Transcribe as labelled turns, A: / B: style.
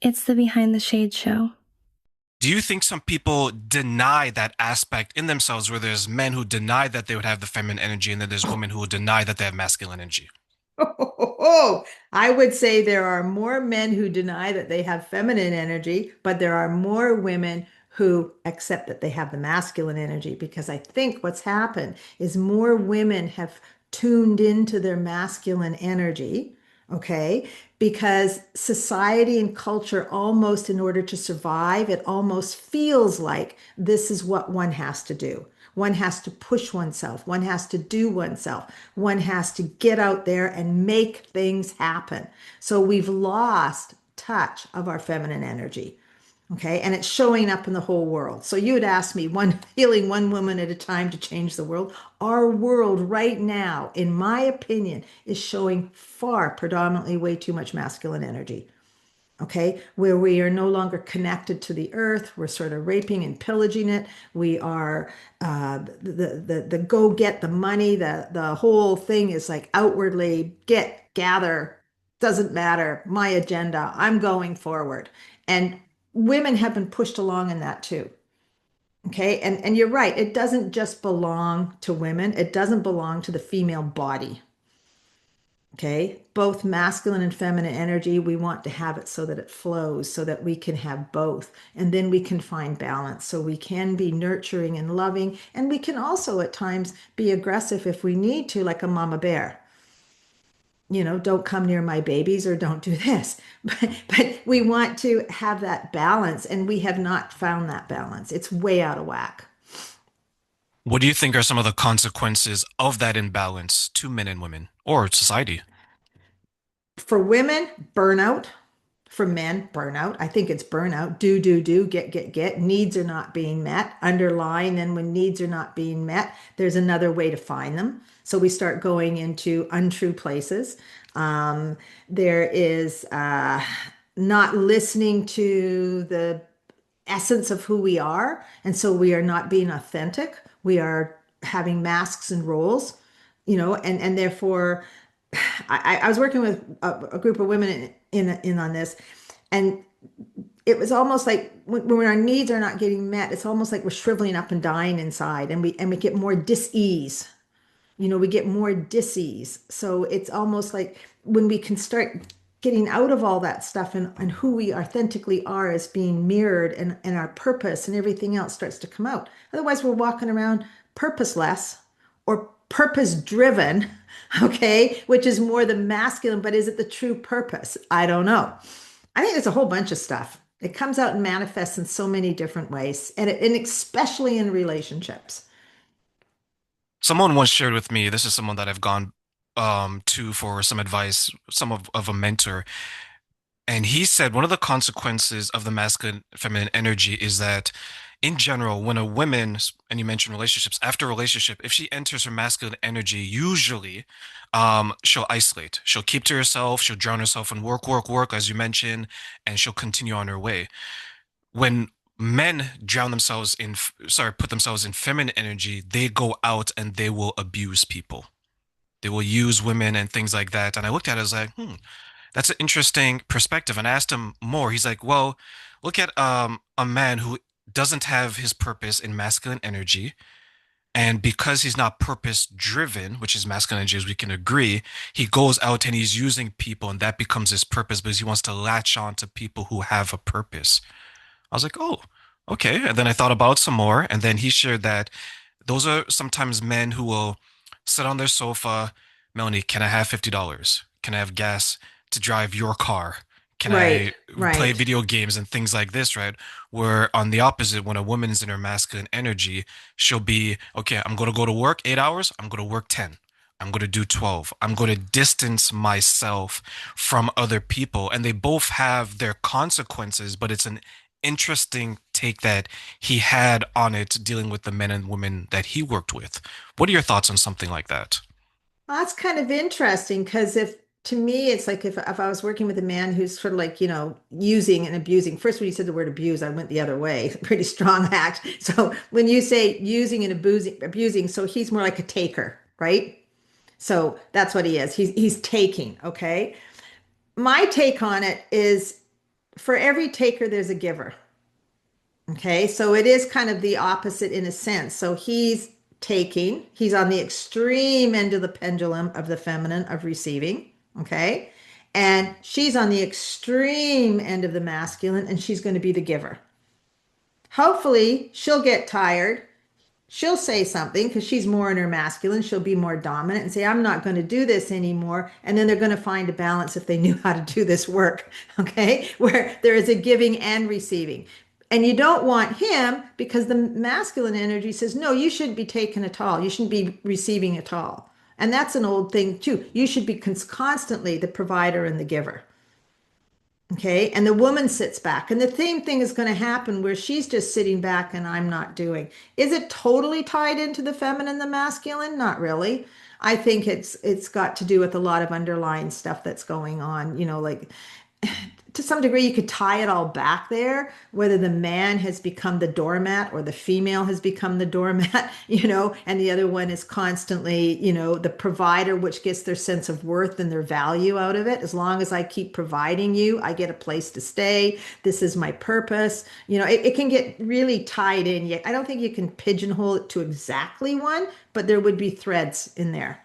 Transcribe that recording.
A: It's the Behind the Shade show.
B: Do you think some people deny that aspect in themselves where there's men who deny that they would have the feminine energy and then there's women who would deny that they have masculine energy?
C: Oh, I would say there are more men who deny that they have feminine energy, but there are more women who accept that they have the masculine energy because I think what's happened is more women have tuned into their masculine energy, okay? Because society and culture almost, in order to survive, it almost feels like this is what one has to do. One has to push oneself. One has to do oneself. One has to get out there and make things happen. So we've lost touch of our feminine energy. Okay. And it's showing up in the whole world. So you would ask me, one healing one woman at a time to change the world. Our world right now, in my opinion, is showing far predominantly way too much masculine energy. Okay, where we are no longer connected to the earth, we're sort of raping and pillaging it. We are the go get the money. The whole thing is like outwardly get gather, doesn't matter my agenda. I'm going forward, and women have been pushed along in that too. Okay, and you're right. It doesn't just belong to women. It doesn't belong to the female body. Okay, both masculine and feminine energy, we want to have it so that it flows, so that we can have both. And then we can find balance. So we can be nurturing and loving. And we can also at times be aggressive if we need to, like a mama bear. Don't come near my babies or don't do this. But we want to have that balance. And we have not found that balance. It's way out of whack.
B: What do you think are some of the consequences of that imbalance to men and women or society?
C: For women, burnout. For men, burnout. I think it's burnout. Do, get. Needs are not being met. Underlying, then when needs are not being met, there's another way to find them. So we start going into untrue places. There is not listening to the essence of who we are. And so we are not being authentic. We are having masks and roles, and therefore I was working with a group of women in on this, and it was almost like when our needs are not getting met, it's almost like we're shriveling up and dying inside, and we get more dis-ease. We get more dis-ease. So it's almost like when we can start getting out of all that stuff and who we authentically are as being mirrored and our purpose and everything else starts to come out. Otherwise, we're walking around purposeless or purpose driven, okay, which is more the masculine, but is it the true purpose? I don't know. I think there's a whole bunch of stuff. It comes out and manifests in so many different ways, and especially in relationships.
B: Someone once shared with me, this is someone that I've gone to for some advice, some of a mentor. And he said one of the consequences of the masculine feminine energy is that in general, when a woman, and you mentioned relationships, after a relationship, if she enters her masculine energy, usually she'll isolate. She'll keep to herself, she'll drown herself in work, work, work, as you mentioned, and she'll continue on her way. When men drown themselves in, sorry, put themselves in feminine energy, they go out and they will abuse people. They will use women and things like that. And I looked at it, I was like, that's an interesting perspective. And I asked him more. He's like, well, look at a man who doesn't have his purpose in masculine energy. And because he's not purpose driven, which is masculine energy, as we can agree, he goes out and he's using people, and that becomes his purpose because he wants to latch on to people who have a purpose. I was like, oh, okay. And then I thought about some more. And then he shared that those are sometimes men who will sit on their sofa. Melanie, can I have $50? Can I have gas to drive your car? Can
C: Right,
B: I play
C: right.
B: video games and things like this, right? Where on the opposite, when a woman is in her masculine energy, she'll be, okay, I'm going to go to work 8 hours. I'm going to work 10. I'm going to do 12. I'm going to distance myself from other people. And they both have their consequences, but it's an interesting take that he had on it dealing with the men and women that he worked with. What are your thoughts on something like that?
C: Well, that's kind of interesting because if to me it's like if I was working with a man who's sort of like, using and abusing. First, when you said the word abuse, I went the other way. Pretty strong act. So when you say using and abusing, so he's more like a taker, right? So that's what he is. He's taking, okay? My take on it is for every taker, there's a giver. Okay, so it is kind of the opposite in a sense. So he's taking, he's on the extreme end of the pendulum of the feminine of receiving. Okay, and she's on the extreme end of the masculine, and she's going to be the giver. Hopefully, she'll get tired. She'll say something because she's more in her masculine. She'll be more dominant and say, I'm not going to do this anymore. And then they're going to find a balance if they knew how to do this work, okay? Where there is a giving and receiving. And you don't want him because the masculine energy says, no, you shouldn't be taking at all. You shouldn't be receiving at all. And that's an old thing too. You should be constantly the provider and the giver. Okay. And the woman sits back. And the same thing is going to happen where she's just sitting back and I'm not doing. Is it totally tied into the feminine, the masculine? Not really. I think it's got to do with a lot of underlying stuff that's going on, like to some degree you could tie it all back there, whether the man has become the doormat or the female has become the doormat, and the other one is constantly, the provider, which gets their sense of worth and their value out of it. As long as I keep providing you, I get a place to stay. This is my purpose. It can get really tied in. Yet I don't think you can pigeonhole it to exactly one, but there would be threads in there.